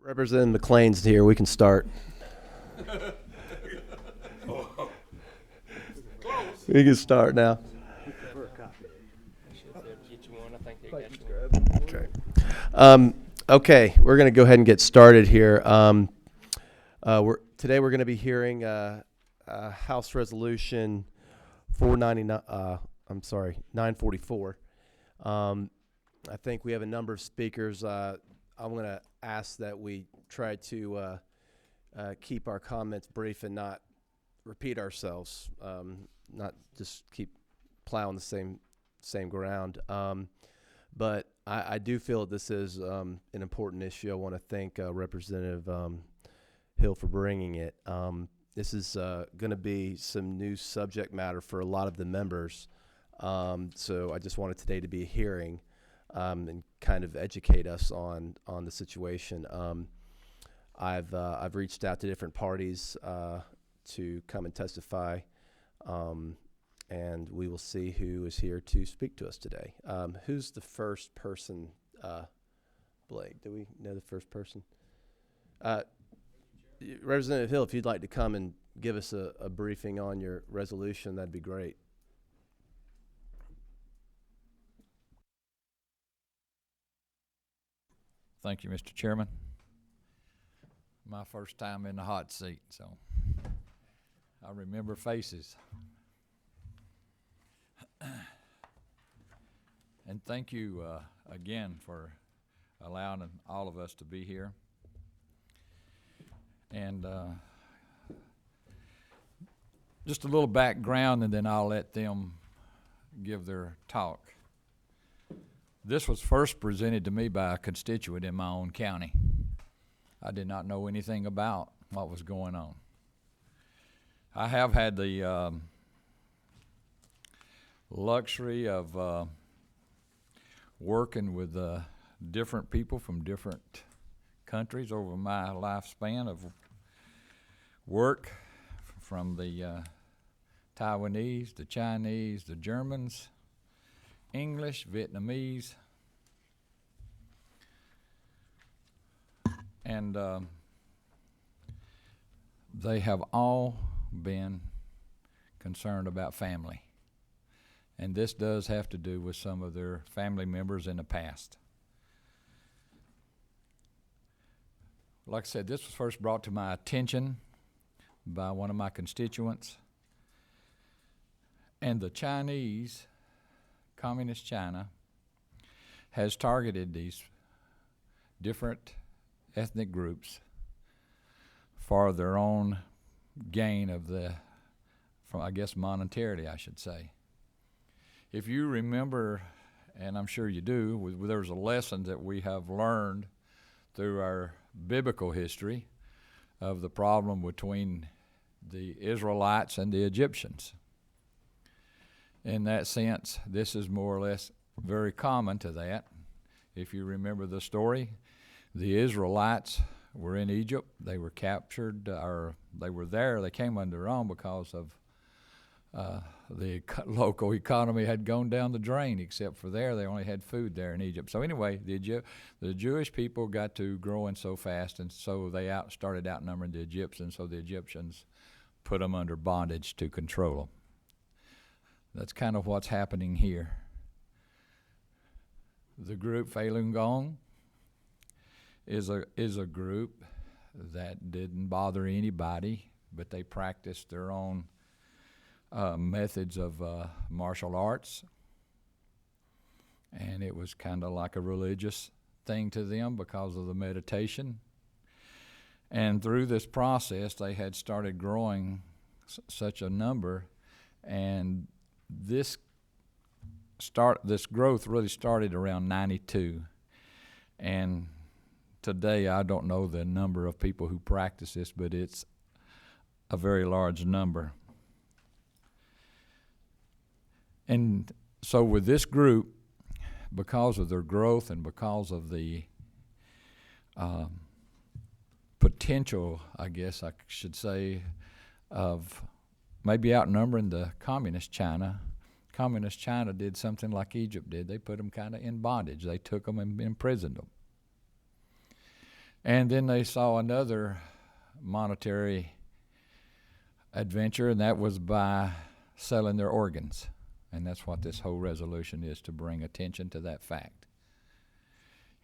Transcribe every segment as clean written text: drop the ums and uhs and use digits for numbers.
Representative McLean's here. We can start. We can start now. Okay. Okay, we're going to go ahead and get started here. Today we're going to be hearing House Resolution 944. I think we have a number of speakers. I'm going to ask that we try to keep our comments brief and not repeat ourselves, not just keep plowing the same ground. But I do feel that this is an important issue. I want to thank Representative Hill for bringing it. This is going to be some new subject matter for a lot of the members. So I just wanted today to be a hearing and kind of educate us on the situation. I've reached out to different parties to come and testify, and we will see who is here to speak to us today. Who's the first person? Blake, do we know the first person? Representative Hill, if you'd like to come and give us a briefing on your resolution, that'd be great. Thank you, Mr. Chairman. My first time in the hot seat, so I remember faces. And thank you again for allowing all of us to be here. And just a little background, and then I'll let them give their talk. This was first presented to me by a constituent in my own county. I did not know anything about what was going on. I have had the luxury of working with different people from different countries over my lifespan of work, from the Taiwanese, the Chinese, the Germans, English, Vietnamese, and they have all been concerned about family. And this does have to do with some of their family members in the past. Like I said, this was first brought to my attention by one of my constituents. And the Chinese, Communist China, has targeted these different ethnic groups for their own gain of monetarily, I should say. If you remember, and I'm sure you do, there's a lesson that we have learned through our biblical history of the problem between the Israelites and the Egyptians. In that sense, this is more or less very common to that. If you remember the story, the Israelites were in Egypt. They were captured, or they were there. They came on their own because of the local economy had gone down the drain, except for there. They only had food there in Egypt. So anyway, the Jewish people got to growing so fast, and so they started outnumbering the Egyptians, so the Egyptians put them under bondage to control them. That's kind of what's happening here. The group Falun Gong is a group that didn't bother anybody, but they practiced their own methods of martial arts, and it was kind of like a religious thing to them because of the meditation. And through this process, they had started growing such a number, and this growth really started around 92, and today I don't know the number of people who practice this, but it's a very large number. And so with this group, because of their growth and because of the potential, I guess I should say, of maybe outnumbering the Communist China did something like Egypt did. They put them kind of in bondage. They took them and imprisoned them. And then they saw another monetary adventure, and that was by selling their organs. And that's what this whole resolution is, to bring attention to that fact.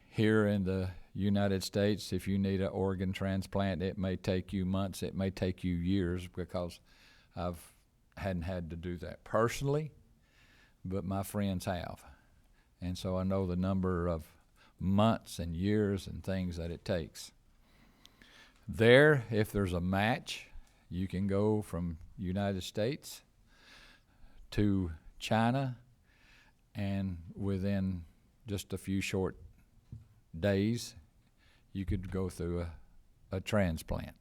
Here in the United States, if you need an organ transplant, it may take you months, it may take you years, because hadn't had to do that personally, but my friends have. And so I know the number of months and years and things that it takes. There, if there's a match, you can go from United States to China, and within just a few short days, you could go through a transplant.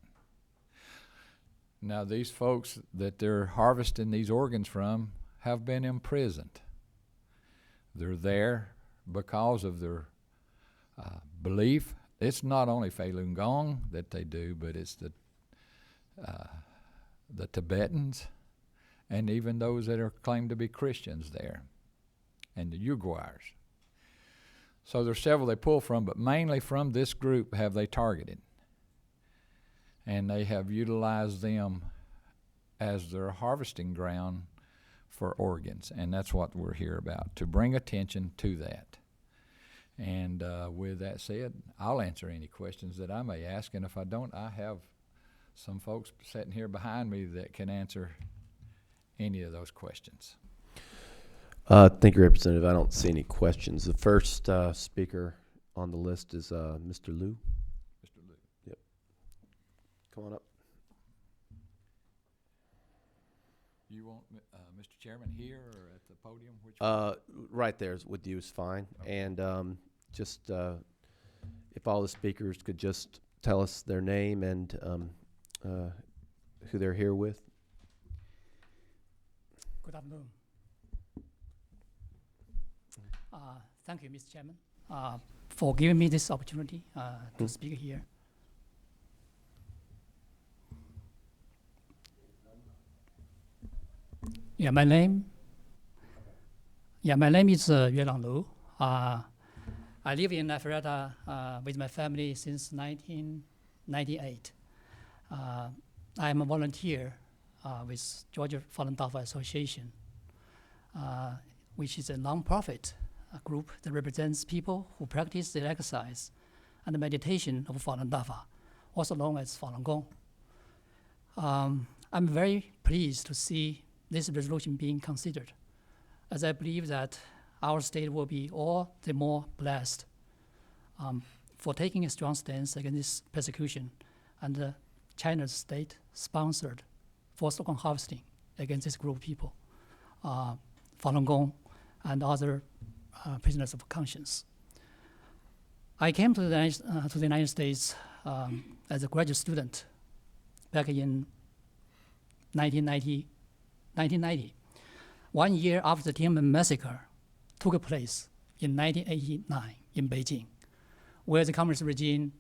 Now, these folks that they're harvesting these organs from have been imprisoned. They're there because of their belief. It's not only Falun Gong that they do, but it's the Tibetans, and even those that are claimed to be Christians there, and the Uyghurs. So there's several they pull from, but mainly from this group have they targeted. And they have utilized them as their harvesting ground for organs. And that's what we're here about, to bring attention to that. And with that said, I'll answer any questions that I may ask. And if I don't, I have some folks sitting here behind me that can answer any of those questions. Thank you, Representative. I don't see any questions. The first speaker on the list is Mr. Liu. Mr. Liu. Yep. Come on up. You want Mr. Chairman here or at the podium? Which right there with you is fine. Okay. And just if all the speakers could just tell us their name and who they're here with. Good afternoon. Thank you, Mr. Chairman, for giving me this opportunity to speak here. My name is Yuelang Liu. I live in Alpharetta with my family since 1998. I'm a volunteer with Georgia Falun Dafa Association, which is a non-profit group that represents people who practice the exercise and the meditation of Falun Dafa, also known as Falun Gong. I'm very pleased to see this resolution being considered, as I believe that our state will be all the more blessed for taking a strong stance against this persecution and China's state-sponsored forced organ harvesting against this group of people, Falun Gong and other prisoners of conscience. I came to the United States as a graduate student back in 1990. 1 year after the Tiananmen massacre took place in 1989 in Beijing, where the communist regime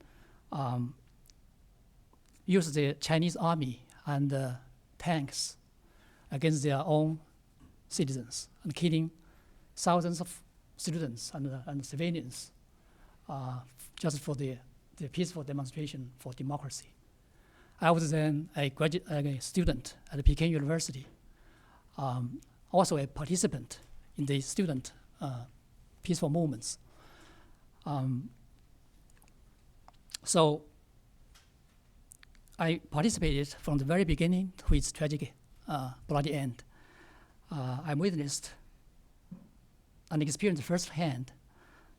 used the Chinese army and tanks against their own citizens and killing thousands of students and civilians just for the peaceful demonstration for democracy. I was then a student at Peking University, also a participant in the student peaceful movements. So I participated from the very beginning to its tragic bloody end. I witnessed and experienced firsthand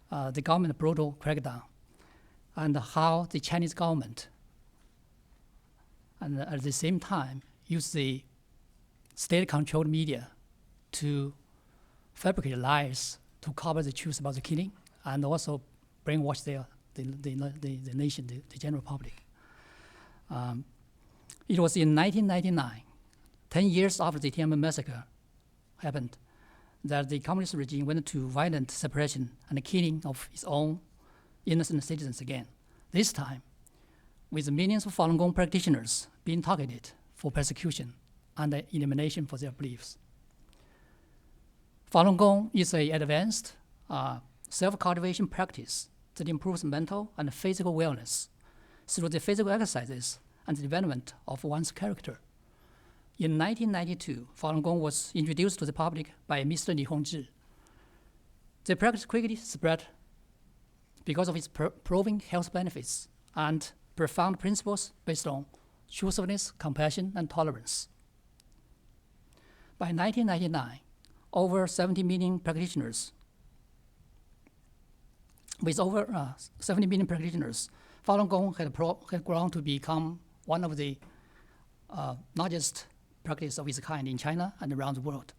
the government brutal crackdown and how the Chinese government and at the same time used the state-controlled media to fabricate lies to cover the truth about the killing and also brainwash the nation, the general public. It was in 1999, 10 years after the Tiananmen massacre happened, that the communist regime went to violent separation and the killing of its own innocent citizens again. This time, with millions of Falun Gong practitioners being targeted for persecution and elimination for their beliefs. Falun Gong is an advanced self-cultivation practice that improves mental and physical wellness through the physical exercises and the development of one's character. In 1992, Falun Gong was introduced to the public by Mr. Li Hongzhi. The practice quickly spread because of its proven health benefits and profound principles based on truthfulness, compassion, and tolerance. By 1999, over 70 million practitioners, Falun Gong had grown to become one of the largest practice of its kind in China and around the world.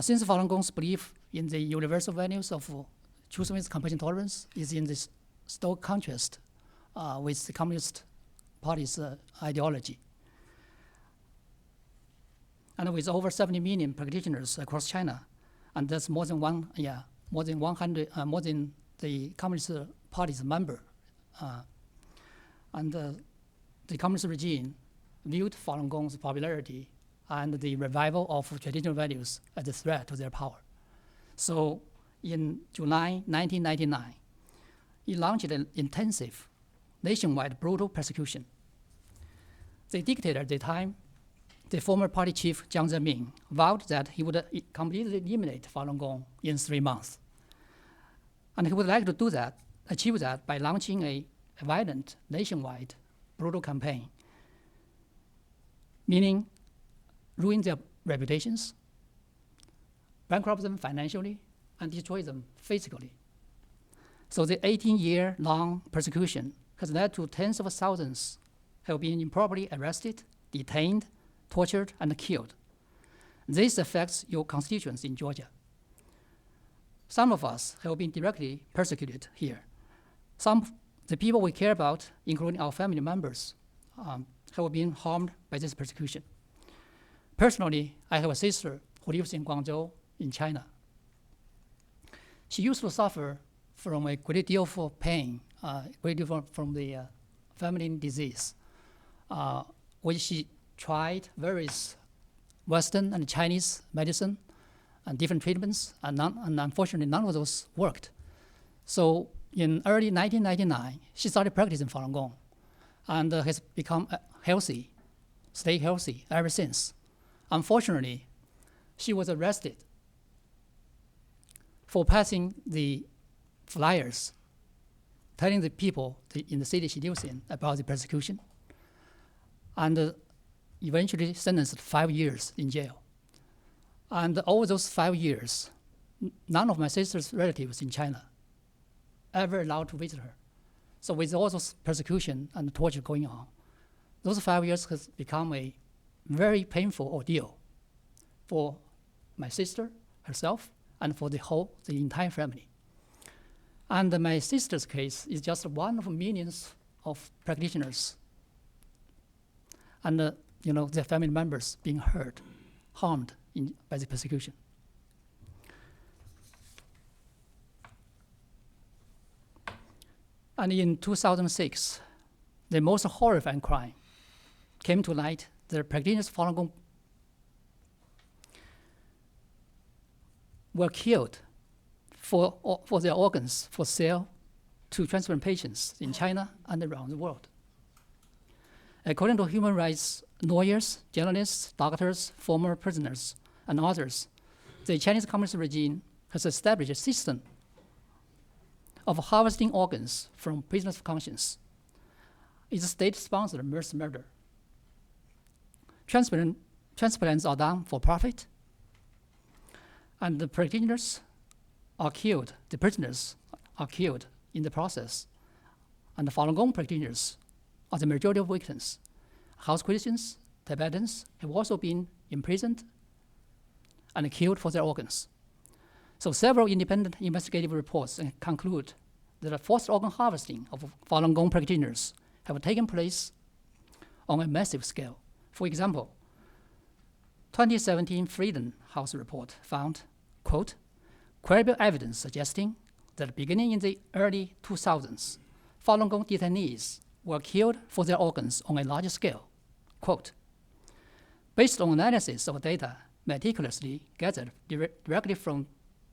Since Falun Gong's belief in the universal values of truthfulness, compassion, tolerance is in this stark contrast with the Communist Party's ideology. And with over 70 million practitioners across China, and that's more than the Communist Party's member, and the Communist regime viewed Falun Gong's popularity and the revival of traditional values as a threat to their power. So in July 1999, it launched an intensive, nationwide brutal persecution. The dictator at the time, the former party chief Jiang Zemin, vowed that he would completely eliminate Falun Gong in 3 months. And he would like to achieve that by launching a violent, nationwide, brutal campaign, meaning ruin their reputations, bankrupt them financially, and destroy them physically. So the 18-year-long persecution has led to tens of thousands have been improperly arrested, detained, tortured, and killed. This affects your constituents in Georgia. Some of us have been directly persecuted here. The people we care about, including our family members, have been harmed by this persecution. Personally, I have a sister who lives in Guangzhou in China. She used to suffer from a great deal of pain, great deal from the family disease, which she tried various Western and Chinese medicine and different treatments, and unfortunately none of those worked. So in early 1999, she started practicing Falun Gong and has become healthy, stay healthy ever since. Unfortunately, she was arrested for passing the flyers telling the people in the city she lives in about the persecution, and eventually sentenced 5 years in jail. And over those 5 years, none of my sister's relatives in China ever allowed to visit her. So with all those persecution and torture going on, those 5 years has become a very painful ordeal for my sister herself and for the entire family. And my sister's case is just one of millions of practitioners and their family members being hurt, harmed by the persecution. And in 2006, the most horrifying crime came to light. The practitioners of Falun Gong were killed for their organs for sale to transplant patients in China and around the world. According to human rights lawyers, journalists, doctors, former prisoners, and others, the Chinese Communist regime has established a system of harvesting organs from prisoners of conscience. It's a state-sponsored mass murder. Transplants are done for profit, and the practitioners are killed, the prisoners are killed in the process, and the Falun Gong practitioners are the majority of victims. House Christians, Tibetans have also been imprisoned and killed for their organs. So several independent investigative reports conclude that forced organ harvesting of Falun Gong practitioners have taken place on a massive scale. For example, 2017 Freedom House report found, quote, credible evidence suggesting that beginning in the early 2000s, Falun Gong detainees were killed for their organs on a large scale. Quote, based on analysis of data meticulously gathered directly from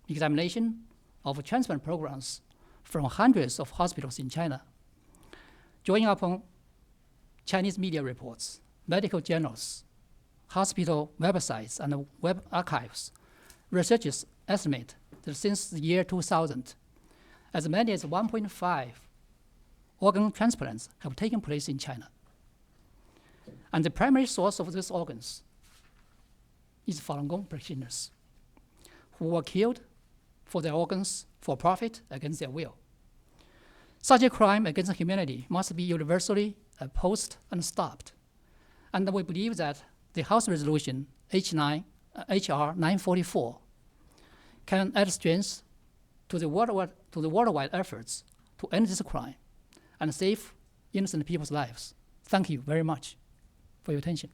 examination of transplant programs from hundreds of hospitals in China, drawing upon Chinese media reports, medical journals, hospital websites, and web archives, researchers estimate that since the year 2000, as many as 1.5 organ transplants have taken place in China. And the primary source of these organs is Falun Gong practitioners who were killed for their organs for profit against their will. Such a crime against humanity must be universally opposed and stopped. And we believe that the House Resolution HR 944 can add strength to the worldwide efforts to end this crime and save innocent people's lives. Thank you very much for your attention.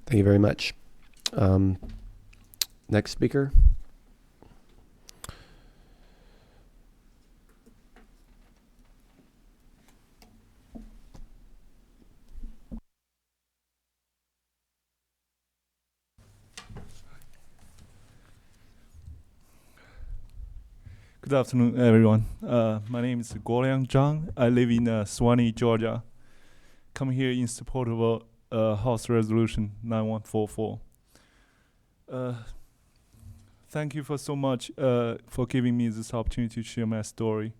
Thank you very much. Next speaker. Good afternoon, everyone. My name is Guoliang Zhang. I live in Suwanee, Georgia. Come here in support of House Resolution 9144. Thank you for so much for giving me this opportunity to share my story.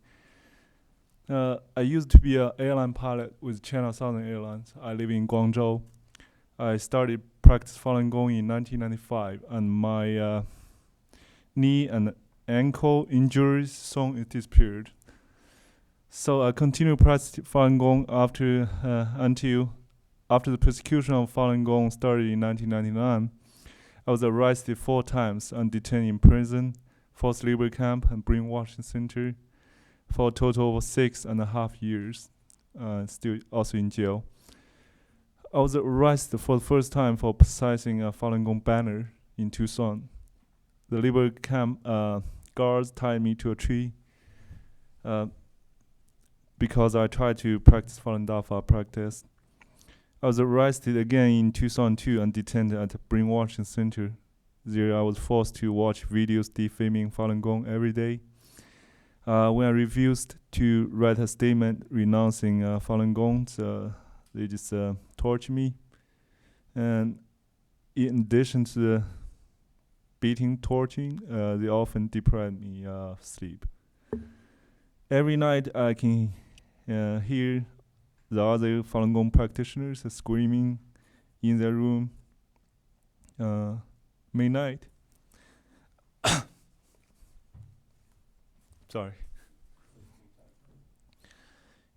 I used to be an airline pilot with China Southern Airlines. I live in Guangzhou. I started practice Falun Gong in 1995, and my knee and ankle injuries soon disappeared. So I continued practicing Falun Gong until after the persecution of Falun Gong started in 1999. I was arrested 4 times and detained in prison, forced labor camp, and brainwashing center for a total of 6.5 years. Still also in jail. I was arrested for the first time for possessing a Falun Gong banner in Tucson. The labor camp guards tied me to a tree because I tried to practice Falun Dafa practice. I was arrested again in Tucson too and detained at a brainwashing center. There I was forced to watch videos defaming Falun Gong every day. When I refused to write a statement renouncing Falun Gong, they just tortured me. And in addition to the beating, torturing, they often deprived me of sleep. Every night I can hear the other Falun Gong practitioners screaming in their room midnight. Sorry.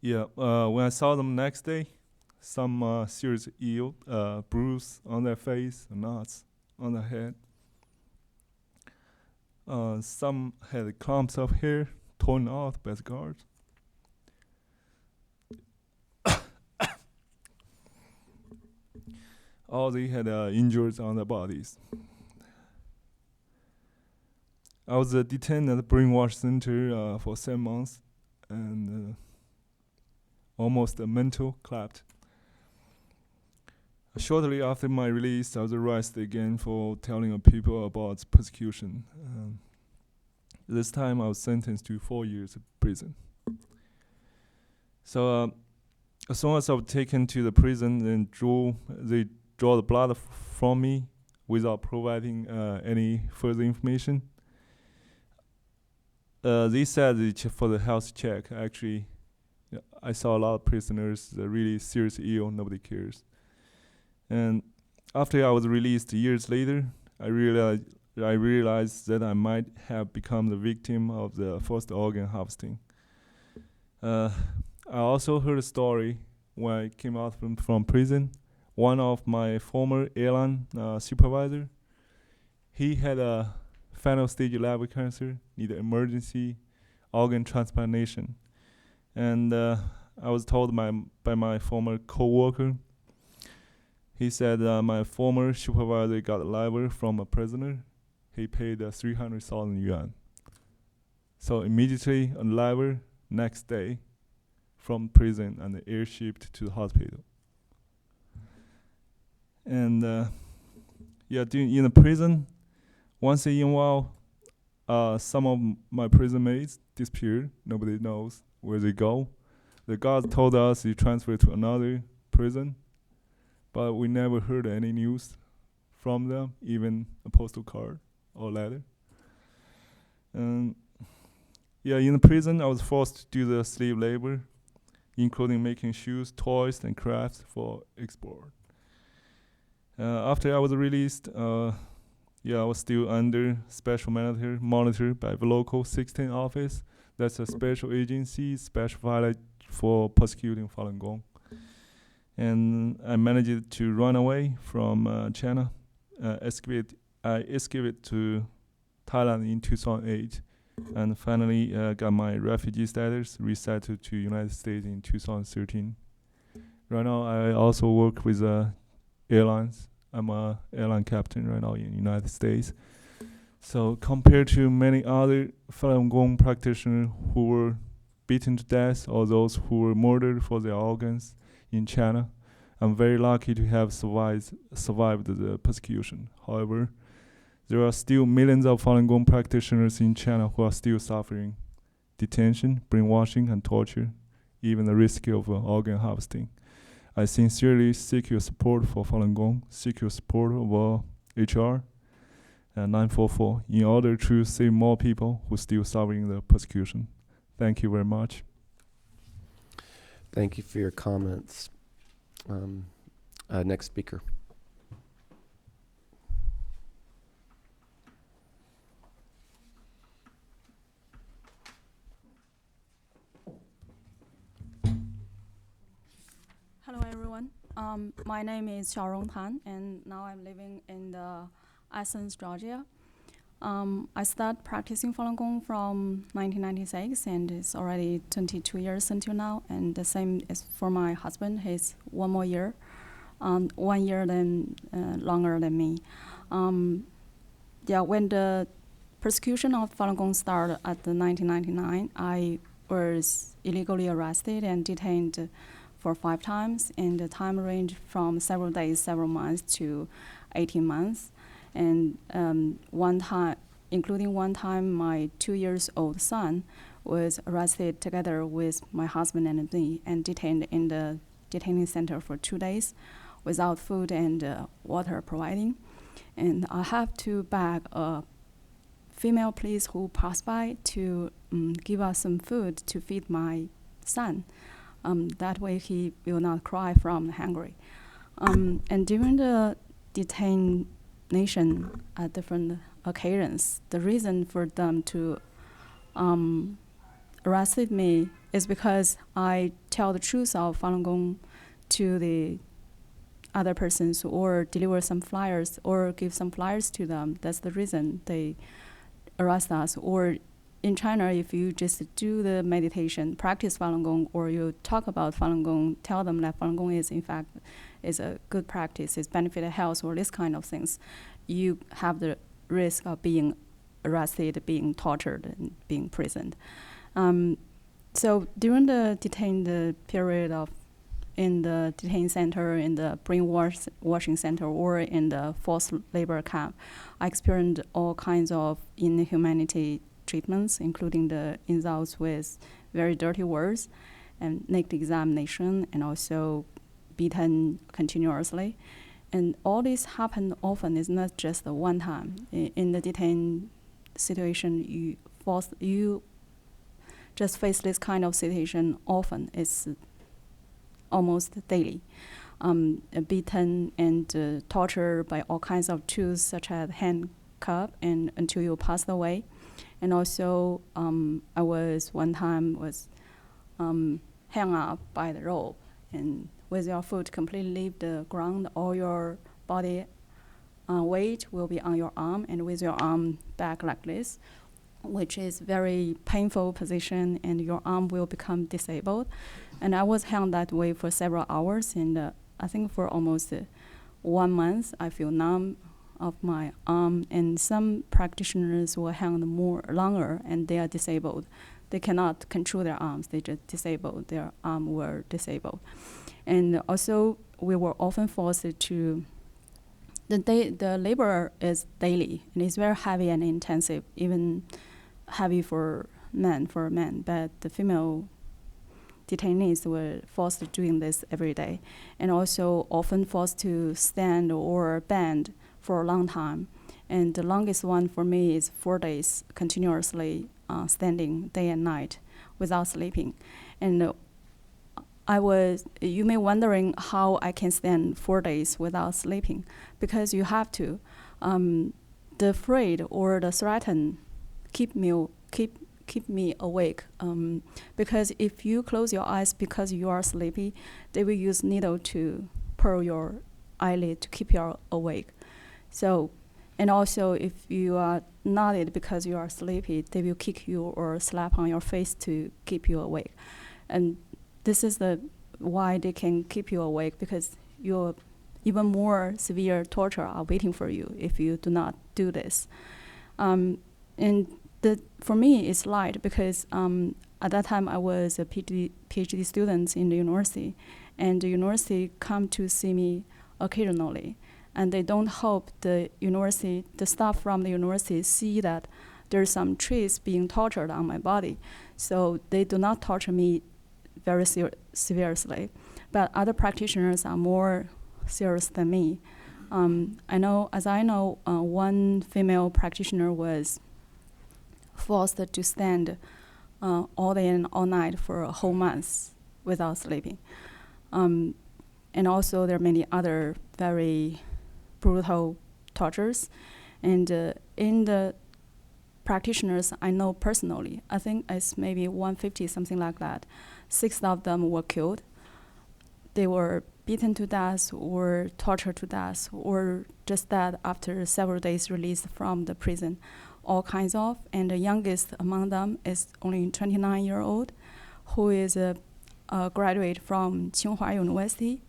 Yeah, when I saw them next day, some serious ill, bruise on their face, knots on their head. Some had clumps of hair torn out by the guards. All they had injuries on their bodies. I was detained at the brainwash center for 7 months and almost a mental collapse. Shortly after my release, I was arrested again for telling people about persecution. This time I was sentenced to 4 years of prison. So as soon as I was taken to the prison, they draw the blood from me without providing any further information. They said for the health check. Actually, I saw a lot of prisoners really seriously ill. Nobody cares. And after I was released years later, I realized that I might have become the victim of the forced organ harvesting. I also heard a story when I came out from prison. One of my former airline supervisor, he had a final stage liver cancer, needed emergency organ transplantation. And I was told by my former co-worker, he said my former supervisor got a liver from a prisoner. He paid 300,000 yuan. So immediately a liver next day from prison and airshipped to the hospital. And in the prison, once in a while, some of my prison mates disappear. Nobody knows where they go. The guards told us he transferred to another prison, but we never heard any news from them, even a postal card or letter. And in the prison, I was forced to do the slave labor, including making shoes, toys, and crafts for export. After I was released, I was still under special monitor by the local 16 office. That's a special agency specified for persecuting Falun Gong. And I managed to run away from China. I escaped to Thailand in 2008, and finally got my refugee status, resettled to United States in 2013. Right now, I also work with airlines. I'm a airline captain right now in United States. So compared to many other Falun Gong practitioners who were beaten to death or those who were murdered for their organs in China, I'm very lucky to have survived the persecution. However, there are still millions of Falun Gong practitioners in China who are still suffering detention, brainwashing, and torture, even the risk of organ harvesting. I sincerely seek your support for Falun Gong, seek your support of HR 944 in order to save more people who are still suffering the persecution. Thank you very much. Thank you for your comments. Next speaker. Hello, everyone. My name is Xiaorong Tan, and now I'm living in Athens, Georgia. I started practicing Falun Gong from 1996, and it's already 22 years until now. And the same is for my husband. He's 1 more year, 1 year longer than me. When the persecution of Falun Gong started at the 1999, I was illegally arrested and detained for 5 times, and the time range from several days, several months to 18 months. And one time, including one time, my 2-year-old son was arrested together with my husband and me and detained in the detaining center for 2 days without food and water providing. And I have to beg a female police who passed by to give us some food to feed my son. That way he will not cry from hungry. And during the detention at different occasions, the reason for them to arrested me is because I tell the truth of Falun Gong to the other persons or deliver some flyers or give some flyers to them. That's the reason they arrest us. Or in China, if you just do the meditation, practice Falun Gong, or you talk about Falun Gong, tell them that Falun Gong is in fact is a good practice, it's benefit health or this kind of things, you have the risk of being arrested, being tortured, and being imprisoned. So during the detained period of in the detention center, in the brainwashing center, or in the forced labor camp, I experienced all kinds of inhumanity treatments, including the insults with very dirty words and naked examination, and also beaten continuously. And all this happened often. It's not just the one time. In the detained situation, you just face this kind of situation often. It's almost daily. Beaten and tortured by all kinds of tools, such as handcuff, and until you pass away. And also, I was one time hung up by the rope, and with your foot completely leave the ground, all your body weight will be on your arm, and with your arm back like this, which is very painful position, and your arm will become disabled. And I was hung that way for several hours, and I think for almost 1 month, I feel numb of my arm, and some practitioners were hung more longer, and they are disabled. They cannot control their arms, they just disabled, their arm were disabled. And also, we were often forced to, the labor is daily, and it's very heavy and intensive, even heavy for men, but the female detainees were forced to doing this every day, and also often forced to stand or bend for a long time. And the longest one for me is 4 days continuously standing day and night without sleeping. And you may wondering how I can stand 4 days without sleeping, because you have to. The afraid or the threaten keep me awake. Because if you close your eyes because you are sleepy, they will use needle to pull your eyelid to keep you awake. So, and also if you are nodded because you are sleepy, they will kick you or slap on your face to keep you awake. And this is why they can keep you awake, because your even more severe torture are waiting for you if you do not do this. And for me, it's light because at that time I was a PhD student in the university, and the university come to see me occasionally, and they don't hope the staff from the university see that there's some trace being tortured on my body, so they do not torture me very severely. But other practitioners are more serious than me. I know one female practitioner was forced to stand all day and all night for a whole month without sleeping. And also there are many other very brutal tortures. And in the practitioners I know personally, I think it's maybe 150, something like that. 6 of them were killed. They were beaten to death or tortured to death, or just that after several days released from the prison, all kinds of. And the youngest among them is only 29-year-old, who is a graduate from Tsinghua University,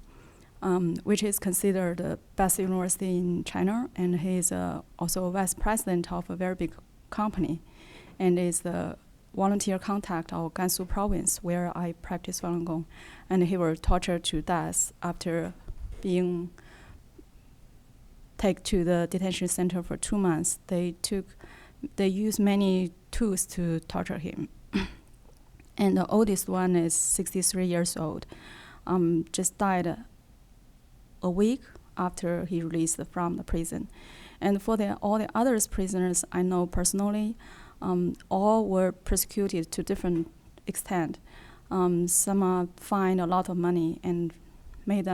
which is considered the best university in China, and he is also a vice president of a very big company, and is the volunteer contact of Gansu province where I practice Falun Gong. And he was tortured to death after being taken to the detention center for 2 months. They used many tools to torture him. And the oldest one is 63 years old, just died a week after he released from the prison. And for all the other prisoners I know personally, all were persecuted to different extent. Some are fined a lot of money and made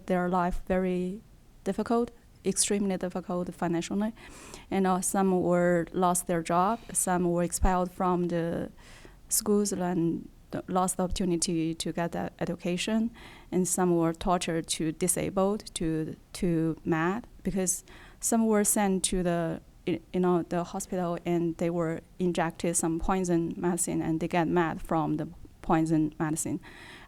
their life very difficult, extremely difficult financially. And some were lost their job, some were expelled from the schools and lost the opportunity to get that education, and some were tortured to disabled, to mad, because some were sent to the hospital and they were injected some poison medicine and they get mad from the poison medicine.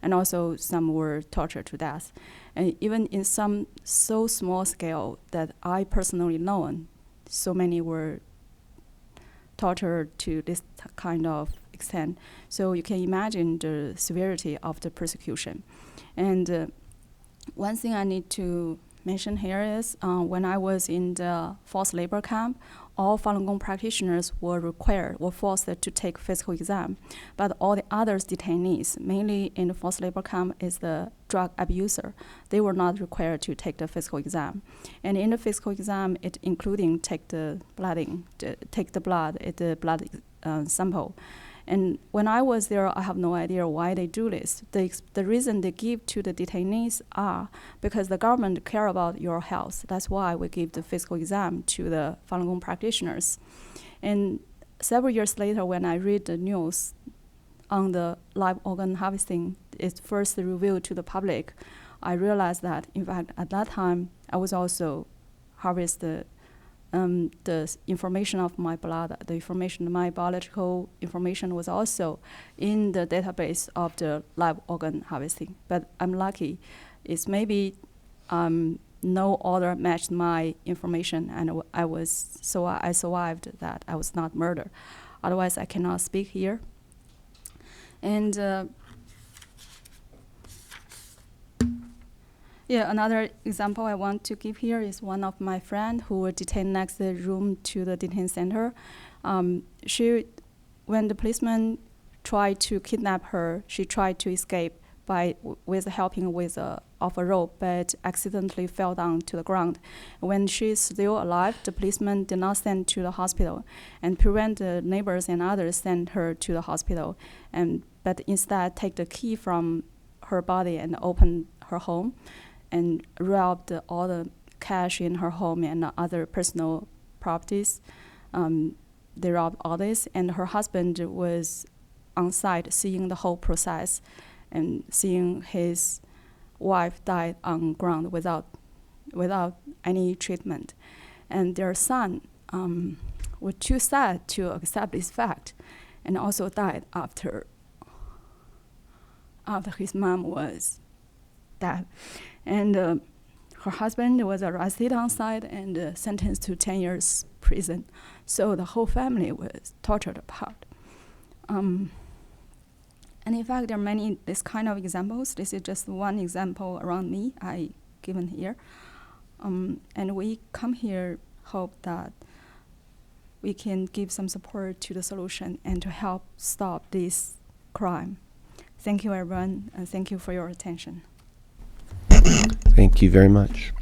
And also some were tortured to death. And even in some so small scale that I personally know, so many were tortured to this kind of extent. So you can imagine the severity of the persecution. And one thing I need to mention here is when I was in the forced labor camp, all Falun Gong practitioners were forced to take physical exam. But all the other detainees, mainly in the forced labor camp, is the drug abuser. They were not required to take the physical exam. And in the physical exam, it including take the blood sample. And when I was there, I have no idea why they do this. The reason they give to the detainees are because the government care about your health. That's why we give the physical exam to the Falun Gong practitioners. And several years later, when I read the news on the live organ harvesting, it's first revealed to the public, I realized that, in fact, at that time, I was also harvested the information of my blood, my biological information was also in the database of the live organ harvesting. But I'm lucky. It's maybe no other matched my information, and I survived that. I was not murdered. Otherwise, I cannot speak here. And another example I want to give here is one of my friend who were detained next the room to the detention center. When the policeman tried to kidnap her. She tried to escape with helping with off a rope, but accidentally fell down to the ground. When she is still alive, the policeman did not send to the hospital and prevent the neighbors and others send her to the hospital, but instead take the key from her body and open her home and robbed all the cash in her home and other personal properties. They robbed all this, and her husband was on site seeing the whole process and seeing his wife died on ground without any treatment. And their son was too sad to accept this fact and also died after his mom was dead. And her husband was arrested on site and sentenced to 10 years prison. So the whole family was tortured apart. And in fact, there are many this kind of examples. This is just one example around me I given here. And we come here hope that we can give some support to the solution and to help stop this crime. Thank you, everyone, and thank you for your attention. Thank you very much.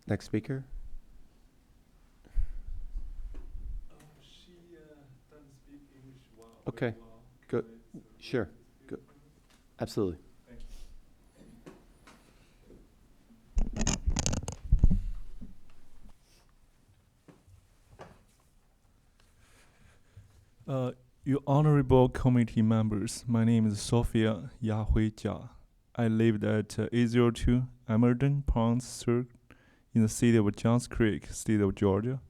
Next speaker. She doesn't speak English well. Okay, good. Sure, good. Absolutely. Your honorable committee members, my name is Sophia Yahui Jia. I lived at 802 Emerson Ponds Circle in the city of Johns Creek, state of Georgia.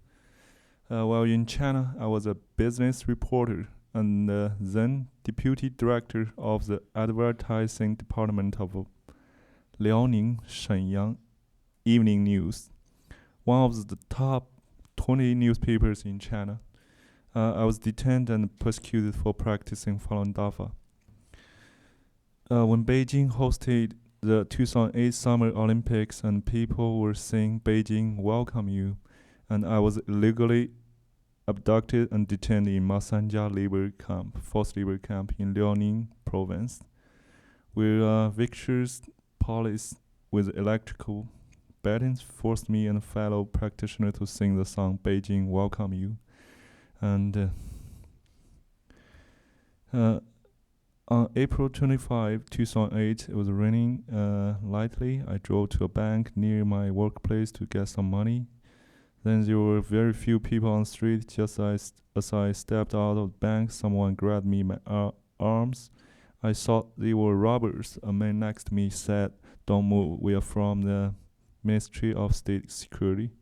While in China, I was a business reporter and then deputy director of the advertising department of Liaoning Shenyang Evening News, one of the top 20 newspapers in China. I was detained and persecuted for practicing Falun Dafa. When Beijing hosted the 2008 Summer Olympics and people were saying Beijing welcome you, and I was illegally abducted and detained in Masanja forced labor camp in Liaoning province, where vicious police with electrical batons forced me and a fellow practitioner to sing the song Beijing welcome you. And on April 25, 2008, it was raining lightly. I drove to a bank near my workplace to get some money. Then there were very few people on the street. Just as I stepped out of the bank, someone grabbed me by my arms. I thought they were robbers. A man next to me said, "Don't move, we are from the Ministry of State Security."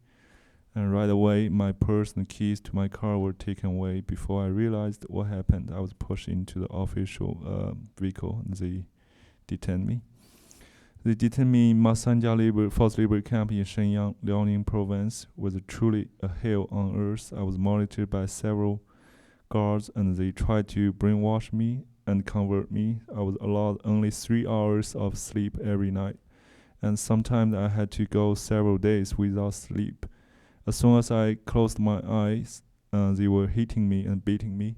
And right away, my purse and keys to my car were taken away. Before I realized what happened, I was pushed into the official vehicle and they detained me. They detained me in Masanja forced labor camp in Shenyang, Liaoning province, was truly a hell on earth. I was monitored by several guards and they tried to brainwash me and convert me. I was allowed only 3 hours of sleep every night. And sometimes I had to go several days without sleep. As soon as I closed my eyes, they were hitting me and beating me.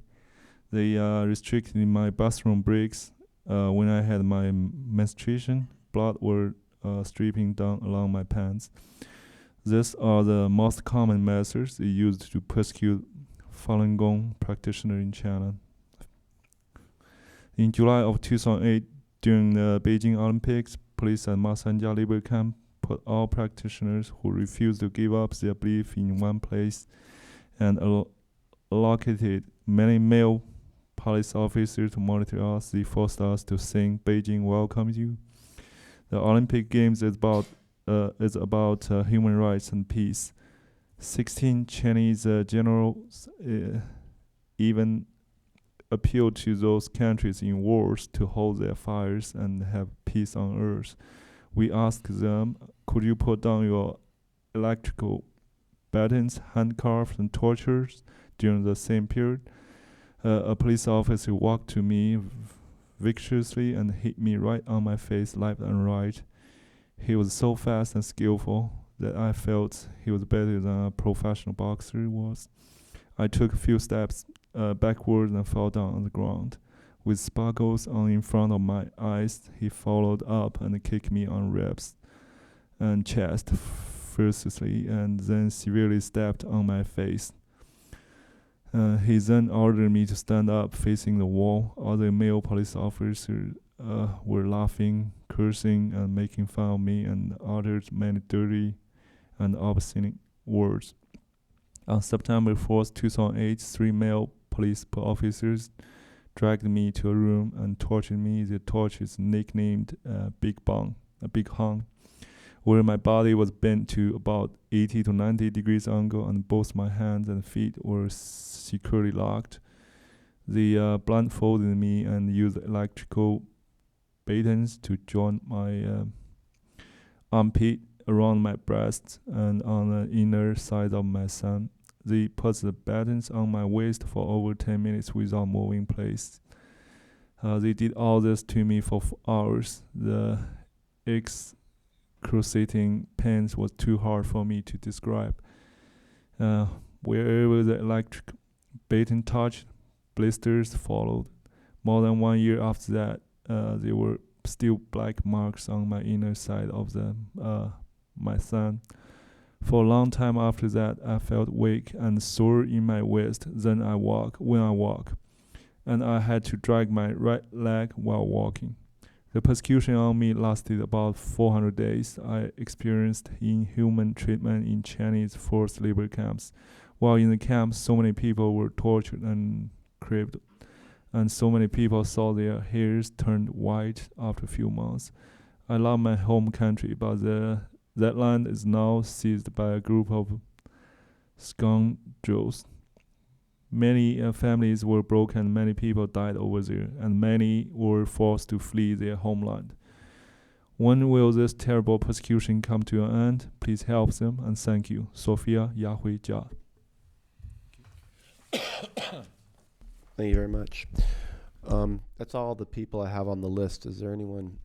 They restricted my bathroom breaks. When I had my menstruation, blood were streaming down along my pants. These are the most common methods they used to persecute Falun Gong practitioners in China. In July of 2008, during the Beijing Olympics, police at Masanja labor camp put all practitioners who refused to give up their belief in one place and allocated many male police officers to monitor us. They forced us to sing Beijing welcomes you. The Olympic Games is about human rights and peace. 16 Chinese generals even appealed to those countries in wars to hold their fires and have peace on earth. We asked them, could you put down your electrical batons, handcuffs, and tortures during the same period? A police officer walked to me viciously and hit me right on my face, left and right. He was so fast and skillful that I felt he was better than a professional boxer was. I took a few steps backward and fell down on the ground. With sparkles on in front of my eyes, he followed up and kicked me on ribs and chest furiously, and then severely stepped on my face. He then ordered me to stand up facing the wall. Other male police officers were laughing, cursing, and making fun of me, and uttered many dirty and obscene words. On September 4th, 2008, 3 male police officers dragged me to a room and tortured me. The torture is nicknamed Big Hung, where my body was bent to about 80 to 90 degrees angle, and both my hands and feet were securely locked. They blindfolded me and used electrical batons to join my armpit around my breast and on the inner side of my thumb. They put the batons on my waist for over 10 minutes without moving place. They did all this to me for hours. The excruciating pain was too hard for me to describe. Wherever the electric baton touched, blisters followed. More than 1 year after that, there were still black marks on my inner side of my thumb. For a long time after that, I felt weak and sore in my waist. When I walk, and I had to drag my right leg while walking. The persecution on me lasted about 400 days. I experienced inhuman treatment in Chinese forced labor camps. While in the camps, so many people were tortured and crippled, and so many people saw their hairs turned white after a few months. I love my home country, but that land is now seized by a group of scoundrels. Many families were broken, many people died over there, and many were forced to flee their homeland. When will this terrible persecution come to an end? Please help them, and thank you. Sophia Yahweh Jia. Thank you very much. That's all the people I have on the list. Is there anyone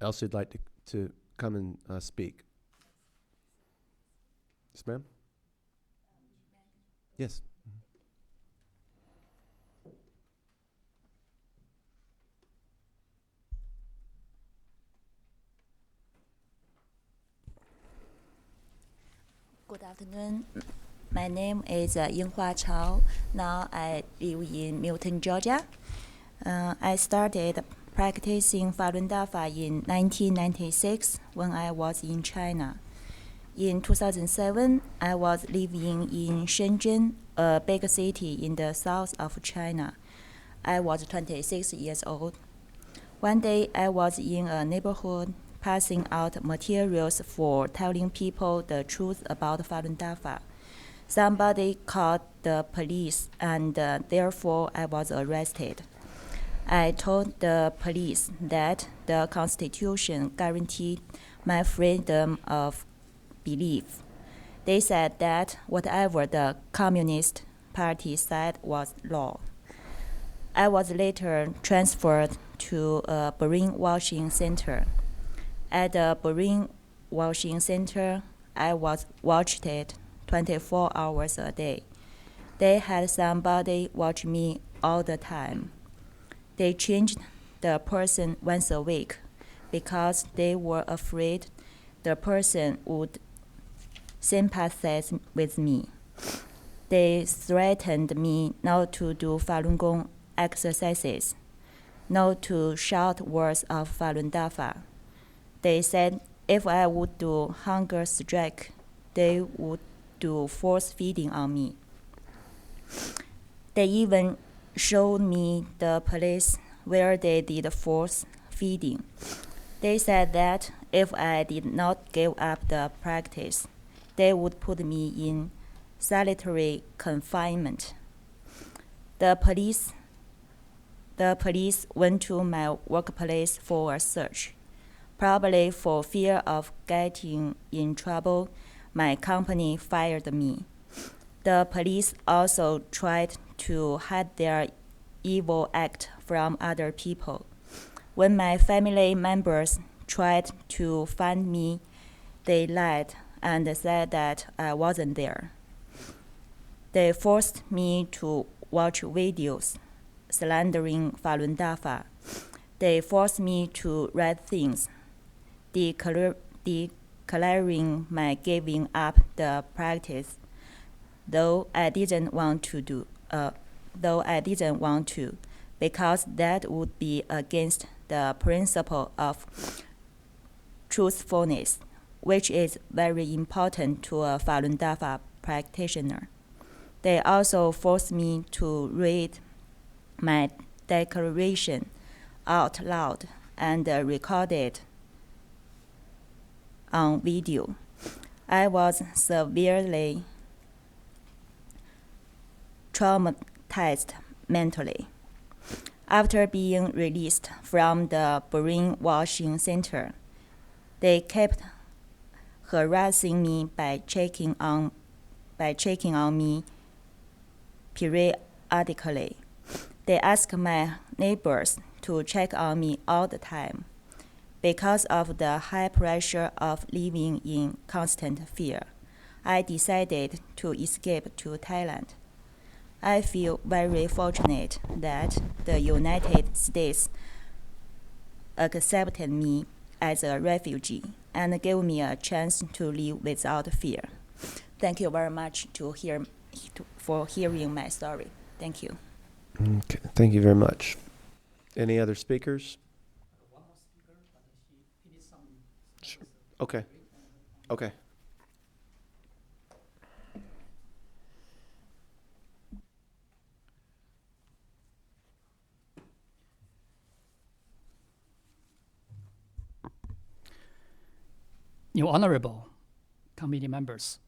else who'd like to come and speak? Yes, ma'am? Yes. Good afternoon. My name is Yinghua Chao. Now I live in Milton, Georgia. I started practicing Falun Dafa in 1996 when I was in China. In 2007, I was living in Shenzhen, a big city in the south of China. I was 26 years old. One day, I was in a neighborhood passing out materials for telling people the truth about Falun Dafa. Somebody called the police, and therefore I was arrested. I told the police that the Constitution guaranteed my freedom of belief. They said that whatever the Communist Party said was law. I was later transferred to a brainwashing center. At the brainwashing center, I was watched 24 hours a day. They had somebody watch me all the time. They changed the person once a week because they were afraid the person would sympathize with me. They threatened me not to do Falun Gong exercises, not to shout words of Falun Dafa. They said if I would do hunger strike, they would do force feeding on me. They even showed me the place where they did force feeding. They said that if I did not give up the practice, they would put me in solitary confinement. The police went to my workplace for a search. Probably for fear of getting in trouble, my company fired me. The police also tried to hide their evil act from other people. When my family members tried to find me, they lied and said that I wasn't there. They forced me to watch videos slandering Falun Dafa. They forced me to write things, declaring my giving up the practice, though I didn't want to, because that would be against the principle of truthfulness, which is very important to a Falun Dafa practitioner. They also forced me to read my declaration out loud and record it on video. I was severely traumatized mentally. After being released from the brainwashing center, they kept harassing me by checking on me periodically. They asked my neighbors to check on me all the time. Because of the high pressure of living in constant fear, I decided to escape to Thailand. I feel very fortunate that the United States accepted me as a refugee and gave me a chance to live without fear. Thank you very much for hearing my story. Thank you. Okay, thank you very much. Any other speakers? Sure. Okay. Okay. Your Honorable Committee members,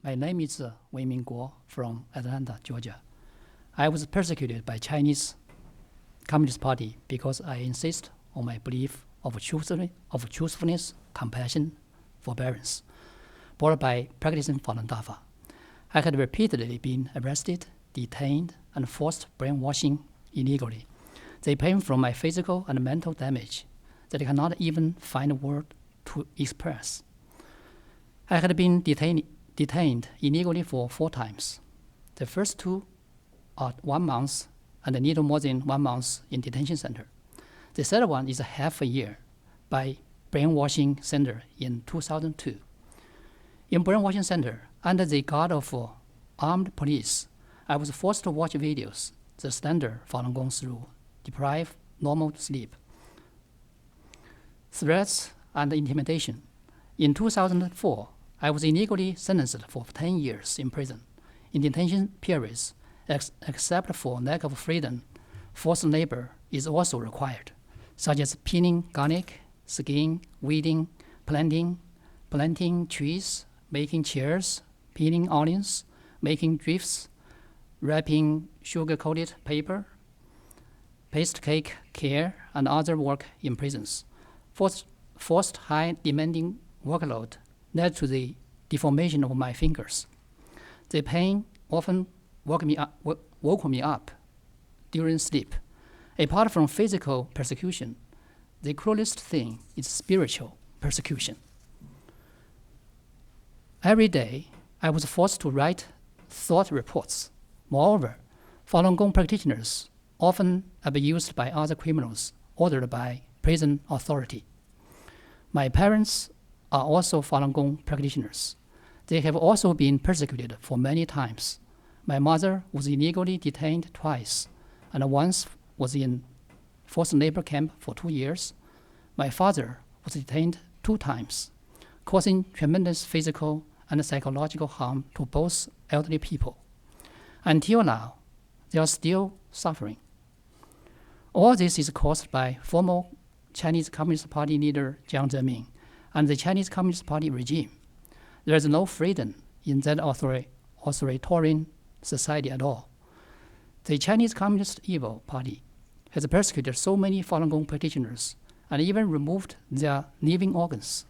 my name is Wei Mingguo from Atlanta, Georgia. I was persecuted by Chinese Communist Party because I insist on my belief of truthfulness, compassion, forbearance, brought by practicing Falun Dafa. I had repeatedly been arrested, detained, and forced brainwashing illegally. They pain from my physical and mental damage that I cannot even find a word to express. I had been detained illegally for 4 times. The first 2 are 1 month and a little more than 1 month in detention center. The third one is half a year by brainwashing center in 2002. In brainwashing center, under the guard of armed police, I was forced to watch videos, the standard Falun Gong through, deprive normal sleep, threats and intimidation. In 2004, I was illegally sentenced for 10 years in prison. In detention periods, except for lack of freedom, forced labor is also required, such as peeling garlic, skiing, weeding, planting trees, making chairs, peeling onions, making drifts, wrapping sugar-coated paper, paste cake care, and other work in prisons. Forced high demanding workload led to the deformation of my fingers. The pain often woke me up during sleep. Apart from physical persecution, the cruelest thing is spiritual persecution. Every day, I was forced to write thought reports. Moreover, Falun Gong practitioners often abused by other criminals ordered by prison authority. My parents are also Falun Gong practitioners. They have also been persecuted for many times. My mother was illegally detained twice, and once was in forced labor camp for 2 years. My father was detained 2 times, causing tremendous physical and psychological harm to both elderly people. Until now, they are still suffering. All this is caused by former Chinese Communist Party leader Jiang Zemin and the Chinese Communist Party regime. There is no freedom in that authoritarian society at all. The Chinese Communist Evil Party has persecuted so many Falun Gong practitioners and even removed their living organs.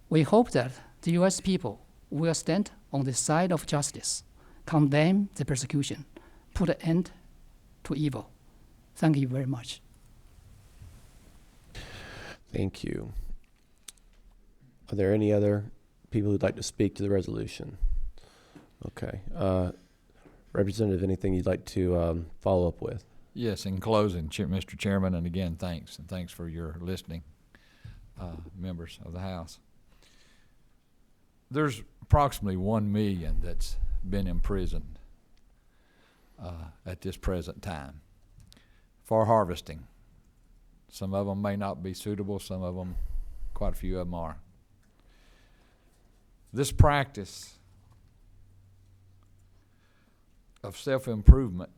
We hope that the U.S. people will stand on the side of justice, condemn the persecution, put an end to evil. Thank you very much. Thank you. Are there any other people who'd like to speak to the resolution? Okay. Representative, anything you'd like to follow up with? Yes, in closing, Mr. Chairman, and again, thanks, and thanks for your listening, members of the House. There's approximately 1 million that's been imprisoned at this present time for harvesting. Some of them may not be suitable, some of them, quite a few of them are. This practice of self-improvement,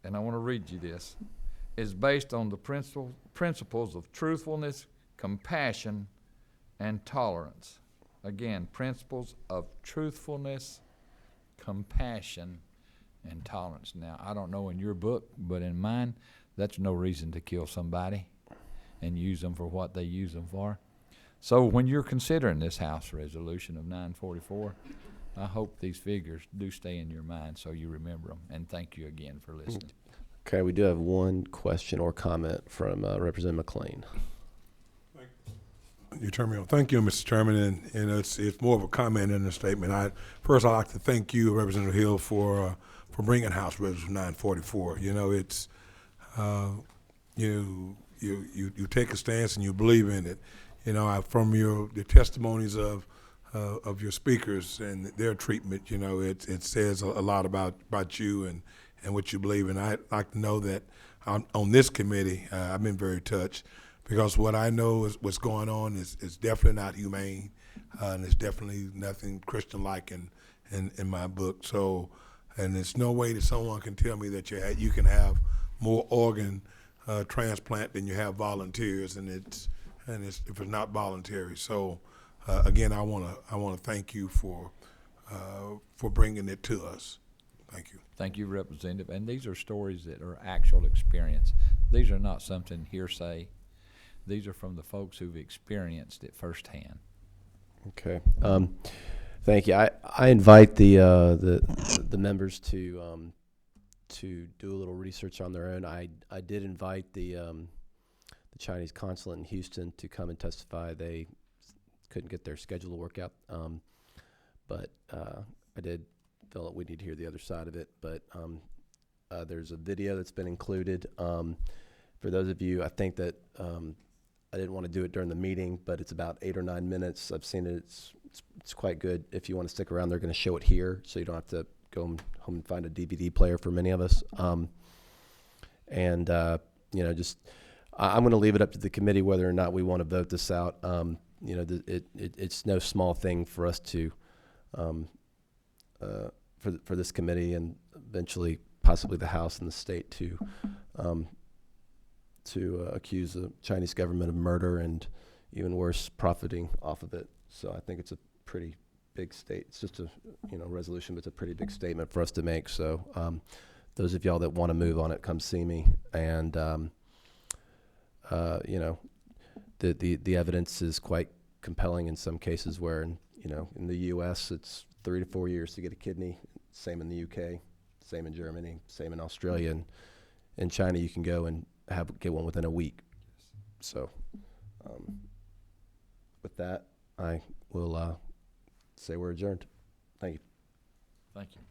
and I want to read you this, is based on the principles of truthfulness, compassion, and tolerance. Again, principles of truthfulness, compassion, and tolerance. Now, I don't know in your book, but in mine, that's no reason to kill somebody and use them for what they use them for. So when you're considering this House resolution of 944, I hope these figures do stay in your mind so you remember them. And thank you again for listening. Okay, we do have one question or comment from Representative McLean. You turn me on. Thank you, Mr. Chairman, and it's more of a comment than a statement. First, I'd like to thank you, Representative Hill, for bringing House Resolution 944. You know, it's you take a stance and you believe in it. You know, from the testimonies of your speakers and their treatment, you know, it says a lot about you and what you believe in. I'd like to know that on this committee, I've been very touched because what I know is what's going on is definitely not humane, and it's definitely nothing Christian-like in my book. So, and there's no way that someone can tell me that you can have more organ transplant than you have volunteers, and it's if it's not voluntary. So again, I want to thank you for bringing it to us. Thank you. Thank you, Representative. And these are stories that are actual experience. These are not something hearsay. These are from the folks who've experienced it firsthand. Okay. Thank you. I invite the members to do a little research on their own. I did invite the Chinese consulate in Houston to come and testify. They couldn't get their schedule to work out, but I did feel that we need to hear the other side of it. But there's a video that's been included. For those of you, I think that I didn't want to do it during the meeting, but it's about 8 or 9 minutes. I've seen it. It's quite good. If you want to stick around, they're going to show it here, so you don't have to go home and find a DVD player for many of us. You know, just I'm going to leave it up to the committee whether or not we want to vote this out. You know, it's no small thing for us to for this committee and eventually possibly the House and the state to accuse the Chinese government of murder and even worse, profiting off of it. So I think it's a pretty big state. It's just a resolution, but it's a pretty big statement for us to make. So those of y'all that want to move on it, come see me. And you know, the evidence is quite compelling in some cases where, in the U.S. it's 3 to 4 years to get a kidney. Same in the UK, same in Germany, same in Australia, and in China you can go and get one within a week. So with that, I will say we're adjourned. Thank you. Thank you.